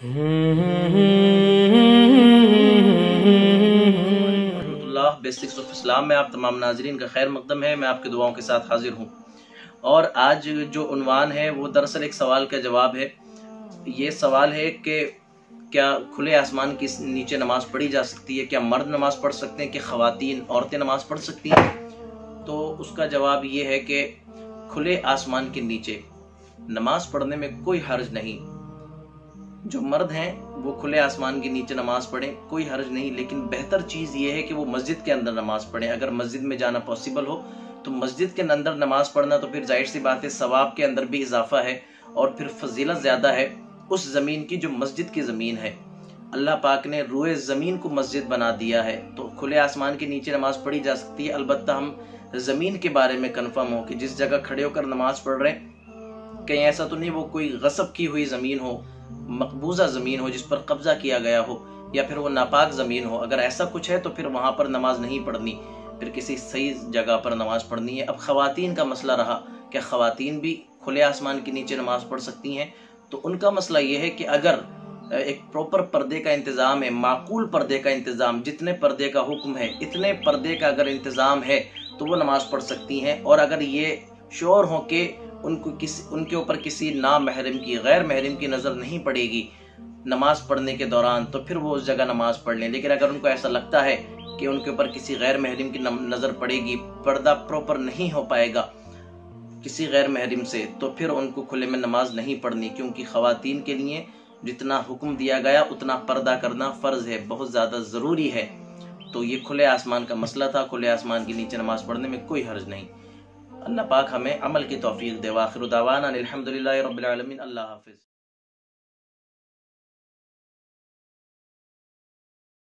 Allah basics of اسلام میں آپ تمام ناظرین کا خیر مقدم ہے۔ میں آپ کی دعاؤں کے ساتھ حاضر ہوں، اور آج جو عنوان ہے وہ دراصل ایک سوال کا جواب ہے۔ یہ سوال ہے کہ کیا کھلے آسمان کے نیچے نماز پڑھی جا سکتی ہے؟ کیا مرد نماز پڑھ سکتے ہیں کہ خواتین عورتیں نماز پڑھ سکتی ہیں؟ تو اس کا جواب یہ ہے کہ کھلے آسمان کے نیچے نماز پڑھنے میں کوئی حرج نہیں۔ جو مرد ہیں وہ کھلے آسمان کے نیچے نماز پڑھیں، کوئی حرج نہیں، لیکن بہتر چیز یہ ہے کہ وہ مسجد کے اندر نماز پڑھیں۔ اگر مسجد میں جانا پاسبل ہو تو مسجد کے اندر نماز پڑھنا تو پھر ظاہر سی بات ہے ثواب کے اندر بھی اضافہ ہے، اور پھر فضیلت زیادہ ہے اس زمین کی جو مسجد کی زمین ہے۔ اللہ پاک نے روئے زمین کو مسجد بنا دیا ہے، تو کھلے آسمان کے نیچے نماز پڑھی جا سکتی ہے۔ البتہ ہم زمین کے بارے میں کنفرم ہو کہ جس جگہ کھڑے ہو کر نماز پڑھ رہے ہیں کہیں ایسا تو نہیں وہ کوئی غصب کی ہوئی زمین ہو، مقبوضہ زمین ہو جس پر قبضہ کیا گیا ہو، یا پھر وہ ناپاک زمین ہو۔ اگر ایسا کچھ ہے تو پھر وہاں پر نماز نہیں پڑھنی، پھر کسی صحیح جگہ پر نماز پڑھنی ہے۔ اب خواتین کا مسئلہ رہا کہ خواتین بھی کھلے آسمان کے نیچے نماز پڑھ سکتی ہیں، تو ان کا مسئلہ یہ ہے کہ اگر ایک پروپر پردے کا انتظام ہے، معقول پردے کا انتظام، جتنے پردے کا حکم ہے اتنے پردے کا اگر انتظام ہے تو وہ نماز پڑھ سکتی ہیں۔ اور اگر یہ شور ہو کہ ان کے اوپر کسی نامحرم کی، غیر محرم کی نظر نہیں پڑے گی نماز پڑھنے کے دوران، تو پھر وہ اس جگہ نماز پڑھ لیں۔ لیکن اگر ان کو ایسا لگتا ہے کہ ان کے اوپر کسی غیر محرم کی نظر پڑے گی، پردہ پروپر نہیں ہو پائے گا کسی غیر محرم سے، تو پھر ان کو کھلے میں نماز نہیں پڑھنی، کیونکہ خواتین کے لیے جتنا حکم دیا گیا اتنا پردہ کرنا فرض ہے، بہت زیادہ ضروری ہے۔ تو یہ کھلے آسمان کا مسئلہ تھا، کھلے آسمان کے نیچے نماز پڑھنے میں کوئی حرج نہیں۔ اللہ پاک ہمیں عمل کی توفیق دے۔ وآخر دعوانا الحمدللہ رب العالمین۔ اللہ حافظ۔